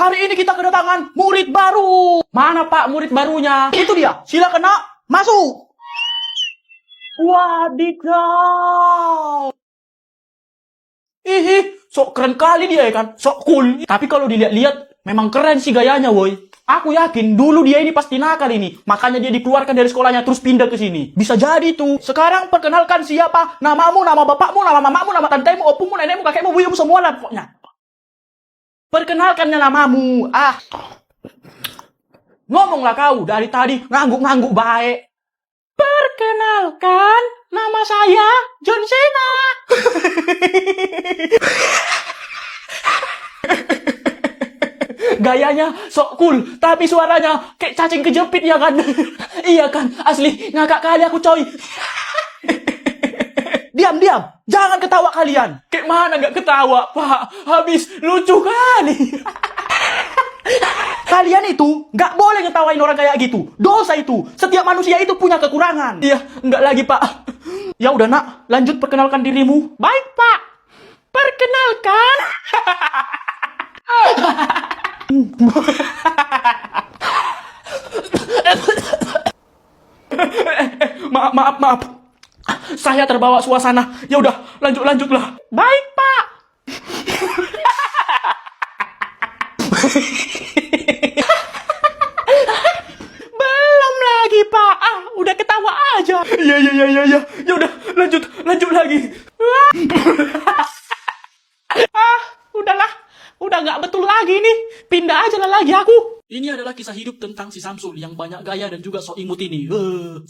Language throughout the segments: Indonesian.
Hari ini kita kedatangan murid baru. Mana Pak murid barunya? Itu dia. Silakan nak, masuk. Wadidaw. Ih, sok keren kali dia ya kan. Sok cool. Tapi kalau dilihat-lihat, memang keren sih gayanya woi. Aku yakin dulu dia ini pasti nakal ini. Makanya dia dikeluarkan dari sekolahnya terus pindah ke sini. Bisa jadi tuh. Sekarang perkenalkan siapa? Namamu, nama bapakmu, nama mamamu, nama tantemu, opumu, nenekmu, kakekmu, buyumu, semua lah pokoknya. Perkenalkannya namamu. Ngomonglah kau dari tadi ngangguk-ngangguk baik. Perkenalkan, nama saya John Cena. Gayanya sok cool, tapi suaranya kayak cacing kejepit ya kan? Iya kan, asli ngakak kali aku coy. Diam, jangan ketawa kalian. Kayak mana gak ketawa, Pak? Habis lucu kali. Kalian itu gak boleh ngetawain orang kayak gitu. Dosa itu. Setiap manusia itu punya kekurangan. Iya, enggak lagi Pak. Ya udah nak, lanjut perkenalkan dirimu. Baik Pak. Perkenalkan. Maaf. Saya terbawa suasana. Ya udah, lanjutlah. Baik, Pak. Belum lagi, Pak. Udah ketawa aja. Iya. Ya udah, lanjut lagi. Udahlah. Udah nggak betul lagi nih. Pindah aja lah lagi aku. Ini adalah kisah hidup tentang si Samsul yang banyak gaya dan juga sok imut ini.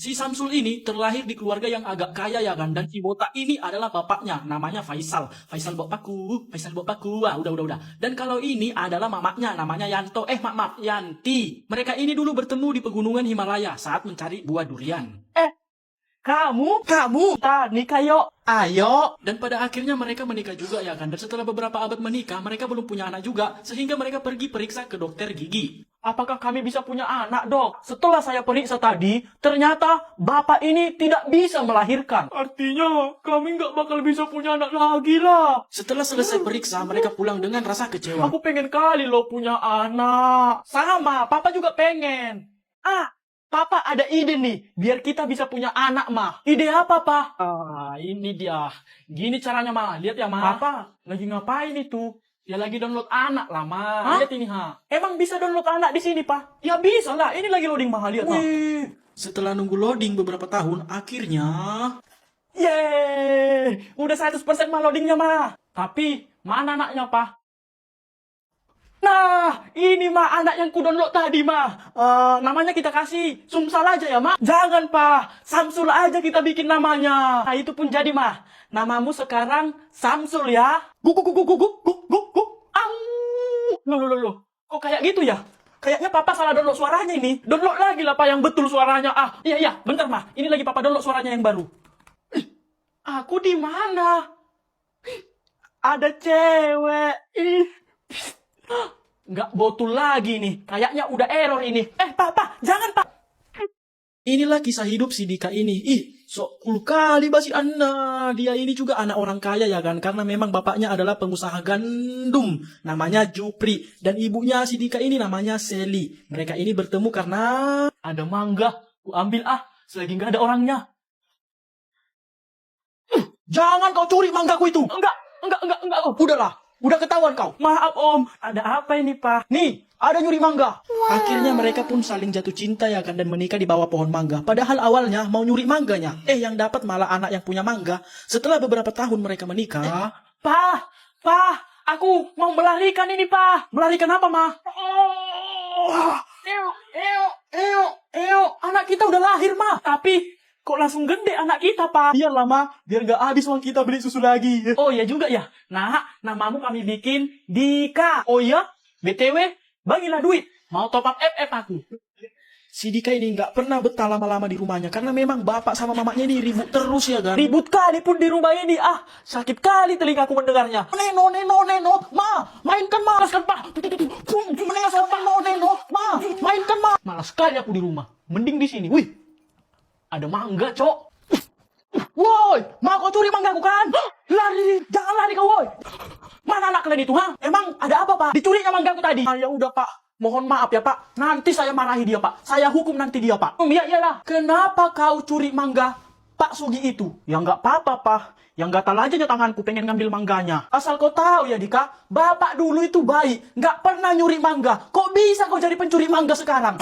Si Samsul ini terlahir di keluarga yang agak kaya ya kan. Dan si botak ini adalah bapaknya. Namanya Faisal. Faisal bapakku. Udah. Dan kalau ini adalah mamaknya. Namanya Yanto. Maaf, Yanti. Mereka ini dulu bertemu di pegunungan Himalaya saat mencari buah durian. Kamu, kita nikah yuk. Ayo. Dan pada akhirnya mereka menikah juga ya kan. Dan setelah beberapa abad menikah, mereka belum punya anak juga. Sehingga mereka pergi periksa ke dokter gigi. Apakah kami bisa punya anak, dok? Setelah saya periksa tadi, ternyata bapak ini tidak bisa melahirkan. Artinya, kami nggak bakal bisa punya anak lagi lah. Setelah selesai periksa, mereka pulang dengan rasa kecewa. Aku pengen kali loh punya anak. Sama, papa juga pengen. Papa ada ide nih, biar kita bisa punya anak, mah. Ide apa, Pak? Ini dia. Gini caranya, mah. Lihat ya, mah. Papa, lagi ngapain itu? Ya lagi download anak lah, mah. Lihat ini, ha. Emang bisa download anak di sini, Pak? Ya bisa lah, ini lagi loading mahal, lihat, mah. Setelah nunggu loading beberapa tahun, akhirnya... Yeay! Udah 100% mah loadingnya, mah. Tapi, mana anaknya, Pak? Nah, ini mah anak yang ku download tadi mah. Namanya kita kasih Sumsal aja ya mah. Jangan Pak, Samsul aja kita bikin namanya. Nah itu pun jadi mah. Namamu sekarang Samsul ya. Loh. Kok kayak gitu ya? Kayaknya Papa salah download suaranya ini. Download lagi lah Pak yang betul suaranya. Iya, bentar mah. Ini lagi Papa download suaranya yang baru. Aku di mana? Ada cewek. Nggak botul lagi nih. Kayaknya udah error ini. Pak, jangan, Pak. Inilah kisah hidup si Dika ini. Sok cool kali basi Anda. Dia ini juga anak orang kaya ya kan. Karena memang bapaknya adalah pengusaha gandum. Namanya Jupri. Dan ibunya si Dika ini namanya Seli. Mereka ini bertemu karena ada mangga. Ku ambil selagi nggak ada orangnya. Jangan kau curi manggaku itu. Enggak. Udahlah. Udah ketahuan kau. Maaf om, ada apa ini Pak? Nih, ada nyuri mangga. Akhirnya mereka pun saling jatuh cinta ya kan dan menikah di bawah pohon mangga. Padahal awalnya mau nyuri mangganya. Yang dapat malah anak yang punya mangga. Setelah beberapa tahun mereka menikah. Pak, aku mau melahirkan ini Pak. Melahirkan apa mah? Anak kita udah lahir mah. Tapi kok langsung gede anak kita, Pak? Iyalah, Ma. Biar gak habis uang kita beli susu lagi. Oh, iya juga ya. Nah, namamu kami bikin Dika. Oh iya? BTW, bagilah duit. Mau top up FF aku. Si Dika ini gak pernah betah lama-lama di rumahnya. Karena memang bapak sama mamanya ini ribut terus ya kan. Ribut kali pun di rumah ini. Sakit kali telingaku mendengarnya. Neno. Ma, mainkan ma. Malas kan, Pak. Neno. Ma, mainkan ma. Malas sekali aku di rumah. Mending di sini. Wih. Ada mangga, Cok. Woi, mau kau curi mangga aku kan? Lari, jangan lari kau, woi. Mana anak kalian itu, ha? Emang ada apa, Pak? Dicurinya mangga aku tadi. Ya udah, Pak. Mohon maaf ya, Pak. Nanti saya marahi dia, Pak. Saya hukum nanti dia, Pak. Ya iyalah. Kenapa kau curi mangga Pak Sugi itu? Ya nggak apa-apa, Pak. Yang gatal aja tanganku pengen ngambil mangganya. Asal kau tahu ya, Dika. Bapak dulu itu baik. Nggak pernah nyuri mangga. Kok bisa kau jadi pencuri mangga sekarang?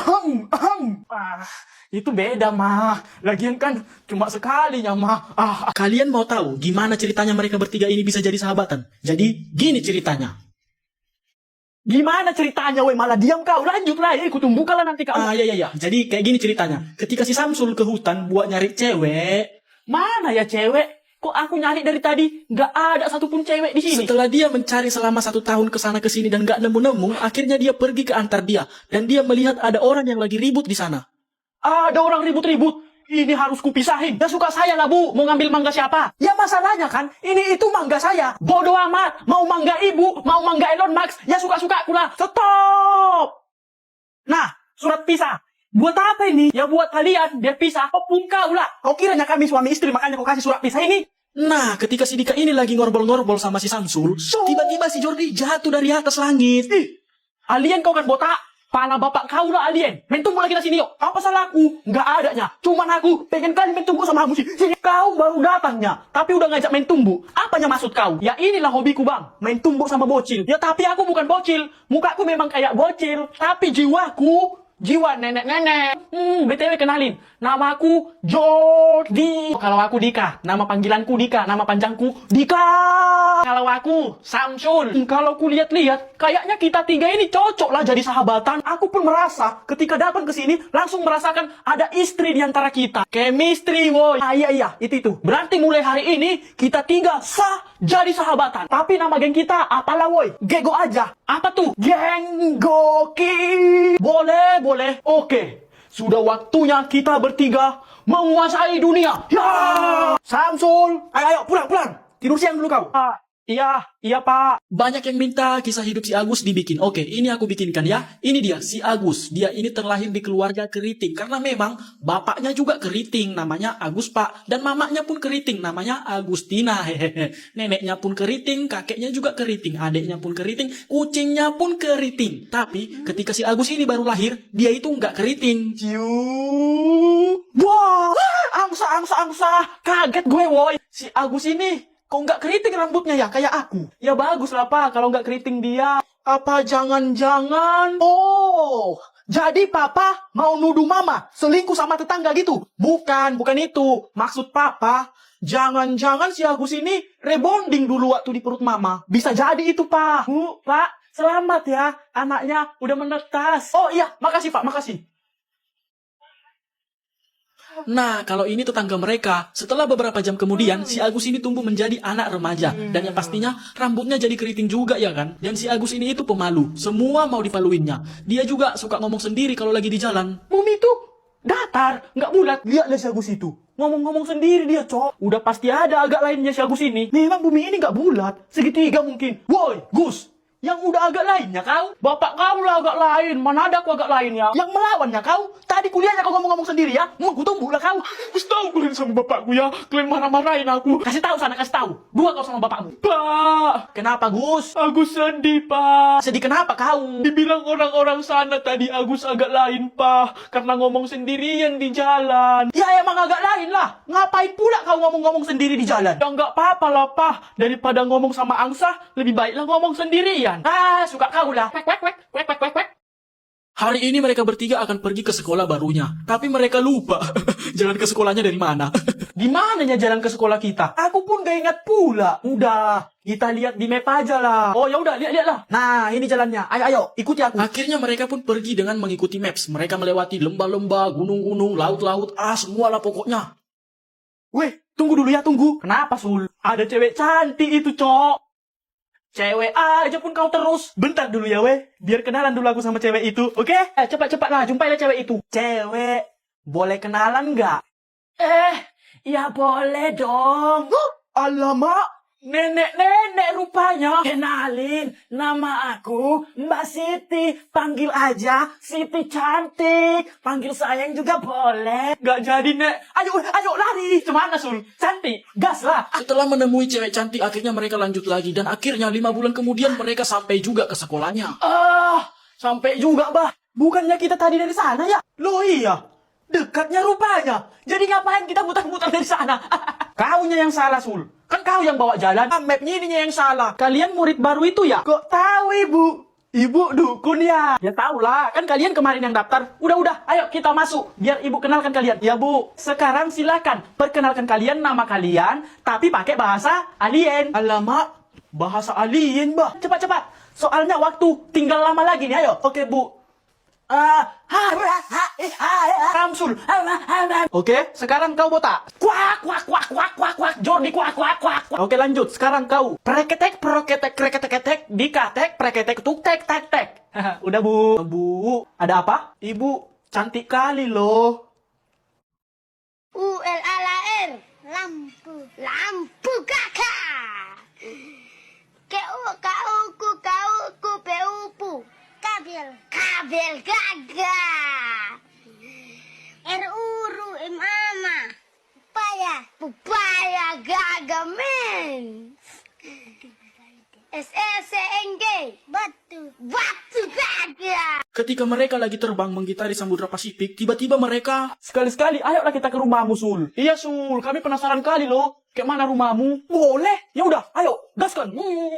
Itu beda, mah. Lagian kan cuma sekalinya, mah. Kalian mau tahu gimana ceritanya mereka bertiga ini bisa jadi sahabatan? Jadi, gini ceritanya. Gimana ceritanya, woi? Malah diam kau. Lanjutlah, ikut tunggu kalau nanti kau. Ya. Jadi kayak gini ceritanya. Ketika si Samsul ke hutan buat nyari cewek. Mana ya cewek? Kok aku nyari dari tadi? Nggak ada satupun cewek di sini. Setelah dia mencari selama 1 tahun ke sana ke sini dan nggak nemu-nemu, akhirnya dia pergi ke Antardia. Dan dia melihat ada orang yang lagi ribut di sana. Ada orang ribut-ribut. Ini harus kupisahin. Ya suka saya lah, Bu. Mau ngambil mangga siapa? Ya masalahnya kan, ini itu mangga saya. Bodoh amat. Mau mangga ibu, mau mangga Elon Musk. Ya suka-suka aku lah. Stop! Nah, surat pisah. Buat apa ini? Ya buat kalian, biar pisah. Pun kau lah. Kau kiranya kami suami istri, makanya kau kasih surat pisah ini? Nah, ketika si Dika ini lagi ngorbol-ngorbol sama si Samsul, tiba-tiba si Jordi jatuh dari atas langit. Alien kau kan botak? Pala bapak kau lah alien. Main tunggu lagi di sini yuk. Apa salahku? Nggak adanya. Cuman aku pengen kali main tunggu sama kamu sih. Kau baru datangnya, tapi udah ngajak main tumbuh. Apanya maksud kau? Ya inilah hobiku, Bang. Main tumbuh sama bocil. Ya tapi aku bukan bocil. Mukaku memang kayak bocil, tapi jiwaku jiwa nenek-nenek. BTW kenalin. Nama aku Jordi. Kalau aku Dika, nama panggilanku Dika, nama panjangku Dika. Kalau aku Samsul. Kalau ku lihat-lihat, kayaknya kita 3 ini cocok lah jadi sahabatan. Aku pun merasa ketika datang ke sini langsung merasakan ada istri di antara kita. Chemistry, woy. Iya, itu. Berarti mulai hari ini kita 3 sah jadi sahabatan. Tapi nama geng kita apalah, woy? Gego aja. Apa tuh? Geng Goki. Boleh. Oke. Sudah waktunya kita bertiga menguasai dunia. Ya! Samsul, ayo pulang. Tidur siang dulu kau. Iya Pak. Banyak yang minta kisah hidup si Agus dibikin. Oke, ini aku bikinkan ya. Ini dia, si Agus. Dia ini terlahir di keluarga keriting. Karena memang bapaknya juga keriting, namanya Agus Pak. Dan mamanya pun keriting, namanya Agustina. Hehehe. Neneknya pun keriting, kakeknya juga keriting. Adiknya pun keriting, kucingnya pun keriting. Tapi ketika si Agus ini baru lahir, dia itu nggak keriting. Wah, angsa. Kaget gue, woy. Si Agus ini kok nggak keriting rambutnya ya, kayak aku? Ya bagus lah, Pak, kalau nggak keriting dia. Apa jangan-jangan? Oh, jadi Papa mau nuduh Mama selingkuh sama tetangga gitu? Bukan itu. Maksud Papa, jangan-jangan si Agus ini rebonding dulu waktu di perut Mama. Bisa jadi itu, Pak. Pak, selamat ya. Anaknya udah menetas. Oh iya, makasih, Pak, makasih. Nah, kalau ini tetangga mereka. Setelah beberapa jam kemudian, si Agus ini tumbuh menjadi anak remaja. Dan yang pastinya, rambutnya jadi keriting juga ya kan? Dan si Agus ini itu pemalu. Semua mau dipaluinnya. Dia juga suka ngomong sendiri kalau lagi di jalan. Bumi itu datar, nggak bulat. Lihatlah si Agus itu. Ngomong-ngomong sendiri dia, Cok. Udah pasti ada agak lainnya si Agus ini. Memang bumi ini nggak bulat. Segitiga mungkin. Woi, Gus. Yang udah agak lainnya kau? Bapak kau lah agak lain. Mana ada aku agak lainnya? Yang melawannya kau? Tadi kuliahnya kau ngomong-ngomong sendiri ya? Mau tumbuh lah kau. Kasih tahu kalian sama bapakku ya. Kalian marah-marahin aku. Kasih tahu sana, kasih tahu. Dua kau sama bapakmu. Pak. Kenapa, Gus? Agus sedih, Pak. Sedih kenapa kau? Dibilang orang-orang sana tadi Agus agak lain, Pak. Karena ngomong sendirian di jalan. Ya emang agak lain lah. Ngapain pula kau ngomong-ngomong sendiri di jalan? Ya nggak apa-apa lah, Pak. Daripada ngomong sama angsa, lebih baiklah ngomong sendirian. Suka kau lah. Kwek. Hari ini mereka bertiga akan pergi ke sekolah barunya. Tapi mereka lupa jalan ke sekolahnya dari mana. Gimananya jalan ke sekolah kita? Aku pun gak ingat pula. Udah, kita lihat di map aja lah. Oh ya udah, lihat lah. Nah, ini jalannya. Ayo, ikuti aku. Akhirnya mereka pun pergi dengan mengikuti maps. Mereka melewati lembah-lembah, gunung-gunung, laut-laut, semua lah pokoknya. Weh, tunggu dulu ya, tunggu. Kenapa, Sul? Ada cewek cantik itu, Cok. Cewek aja pun kau terus. Bentar dulu ya, weh. Biar kenalan dulu aku sama cewek itu, oke? Cepat-cepat lah, jumpailah cewek itu. Cewek, boleh kenalan nggak? Ya boleh dong. Alamak, Nenek-nenek rupanya. Kenalin, nama aku Mbak Siti. Panggil aja Siti cantik. Panggil sayang juga boleh. Gak jadi, Nek. Ayo lari. Cemana, Sul? Cantik. Gas lah. Setelah menemui cewek cantik, akhirnya mereka lanjut lagi. Dan akhirnya 5 bulan kemudian mereka sampai juga ke sekolahnya. Sampai juga, Bah. Bukannya kita tadi dari sana ya? Loh iya. Dekatnya rupanya. Jadi ngapain kita muter-muter dari sana? Kaunya yang salah, Sul. Kan kau yang bawa jalan. Mapnya ininya yang salah. Kalian murid baru itu ya? Kok tahu, Ibu? Ibu dukun ya? Ya tahu lah. Kan kalian kemarin yang daftar. Udah. Ayo kita masuk. Biar Ibu kenalkan kalian. Ya, Bu. Sekarang silakan. Perkenalkan kalian nama kalian. Tapi pakai bahasa alien. Alamak. Bahasa alien, Bah. Cepat. Soalnya waktu tinggal lama lagi nih. Ayo. Oke, Bu. Samsul. Oke, sekarang kau botak. Kuak. Jordi kuak. Oke, lanjut. Sekarang kau. Preketek, kreketek, dikatek, preketek, tuk, tek. Udah, Bu. Bu, ada apa? Ibu, cantik kali loh. ULALR, lampu kakak. Kauku, PUPU. Kabel gagah. RURU Mama. Pupaya gagah men. SSNG. Batu gagah. Ketika mereka lagi terbang menggitari Samudra Pasifik, tiba-tiba mereka... Sekali-sekali, ayolah kita ke rumahmu, Sul. Iya, Sul. Kami penasaran kali loh. Kayak mana rumahmu? Boleh. Ya udah, ayo, gaskan.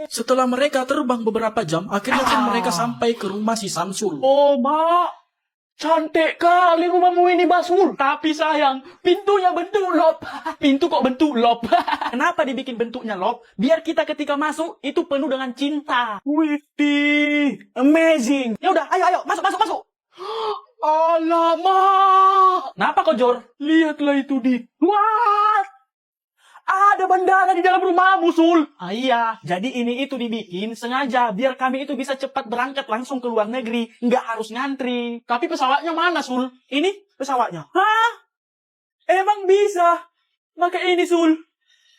Setelah mereka terbang beberapa jam, akhirnya pun mereka sampai ke rumah si Samsul. Oh, Mak. Cantik kali rumahmu ini, Basul. Tapi sayang, pintunya bentuk lop. Pintu kok bentuk lop? Kenapa dibikin bentuknya lop? Biar kita ketika masuk, itu penuh dengan cinta. Widih, amazing. Ya udah, ayo, masuk. Alamak. Kenapa kok, Jor? Lihatlah itu, Dik. What? Ada bandara di dalam rumahmu, Sul. Iya, jadi ini itu dibikin sengaja biar kami itu bisa cepat berangkat langsung ke luar negeri. Nggak harus ngantri. Tapi pesawatnya mana, Sul? Ini pesawatnya. Hah? Emang bisa? Pakai ini, Sul.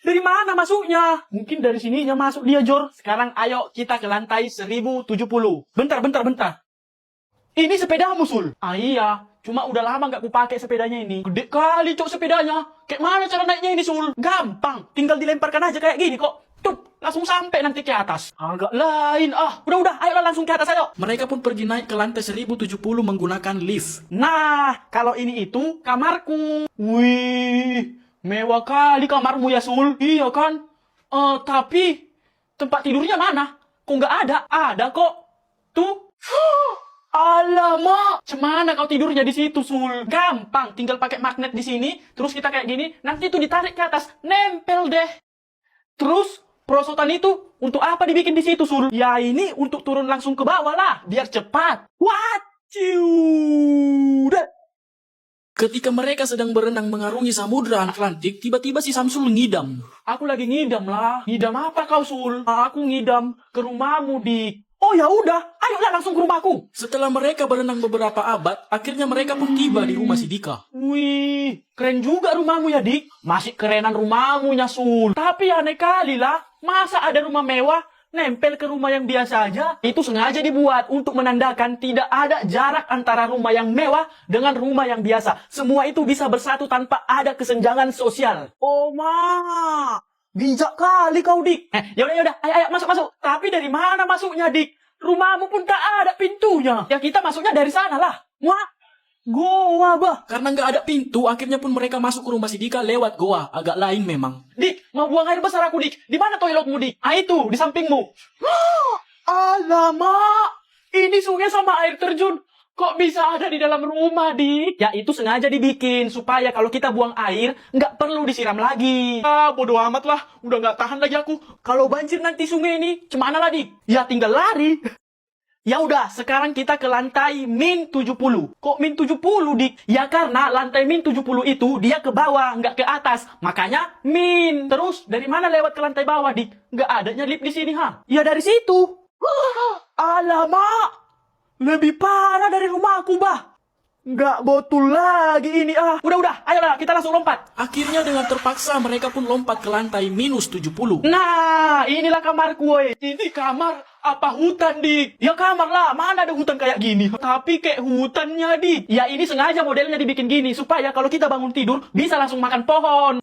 Dari mana masuknya? Mungkin dari sininya masuk dia, Jor. Sekarang ayo kita ke lantai 1070. Bentar. Ini sepedamu, Sul. Iya. Cuma udah lama gak kupakai sepedanya ini. Gede kali, Cok, sepedanya. Kayak mana cara naiknya ini, Sul? Gampang. Tinggal dilemparkan aja kayak gini kok. Tup, langsung sampai nanti ke atas. Agak lain. Udah. Ayolah langsung ke atas, ayo. Mereka pun pergi naik ke lantai 1070 menggunakan lift. Nah, kalau ini itu kamarku. Wih, mewah kali kamarmu ya, Sul. Iya kan? Tapi tempat tidurnya mana? Kok nggak ada? Ada kok. Tuh. Alamak, cemana kau tidurnya di situ, Sul? Gampang, tinggal pakai magnet di sini, terus kita kayak gini, nanti itu ditarik ke atas, nempel deh. Terus perosotan itu untuk apa dibikin di situ, Sul? Ya ini untuk turun langsung ke bawah lah, biar cepat. What? Ciudet. Ketika mereka sedang berenang mengarungi samudra Atlantik, tiba-tiba si Samsul ngidam. Aku lagi ngidam lah. Ngidam apa kau, Sul? Aku ngidam ke rumahmu, Dik. Oh ya udah, ayolah langsung ke rumahku. Setelah mereka berenang beberapa abad, akhirnya mereka pun tiba di rumah si Dika. Wih, keren juga rumahmu ya, Dik. Masih kerenan rumahmu ya, Sul. Tapi aneh kali lah, masa ada rumah mewah nempel ke rumah yang biasa aja? Itu sengaja dibuat untuk menandakan tidak ada jarak antara rumah yang mewah dengan rumah yang biasa. Semua itu bisa bersatu tanpa ada kesenjangan sosial. Oh, Mak. Bijak kali kau, Dik. Yaudah, ayo masuk. Tapi dari mana masuknya, Dik? Rumahmu pun tak ada pintunya. Ya kita masuknya dari sana lah. Wah, goa, Bah. Karena nggak ada pintu, akhirnya pun mereka masuk ke rumah si Dika lewat goa. Agak lain memang. Dik, mau buang air besar aku, Dik. Di mana toiletmu, Dik? Itu, di sampingmu. Alamak, ini sungai sama air terjun. Kok bisa ada di dalam rumah, Dik? Ya itu sengaja dibikin supaya kalau kita buang air nggak perlu disiram lagi. Bodoh amat lah, udah nggak tahan lagi aku. Kalau banjir nanti sungai ini, cemana lah, Dik? Ya tinggal lari. Ya udah, sekarang kita ke lantai min 70. Kok min 70, Dik? Ya karena lantai min 70 itu dia ke bawah, nggak ke atas. Makanya min. Terus dari mana lewat ke lantai bawah, Dik? Nggak adanya lift di sini, ha? Ya dari situ. Alamak. Lebih parah dari rumahku, Bah. Nggak betul lagi ini ah. Udah, ayolah kita langsung lompat. Akhirnya dengan terpaksa mereka pun lompat ke lantai minus 70. Nah, inilah kamarku woy. Ini kamar apa hutan, Dik? Ya kamar lah, mana ada hutan kayak gini. Tapi kayak hutannya, Dik. Ya ini sengaja modelnya dibikin gini supaya kalau kita bangun tidur bisa langsung makan pohon.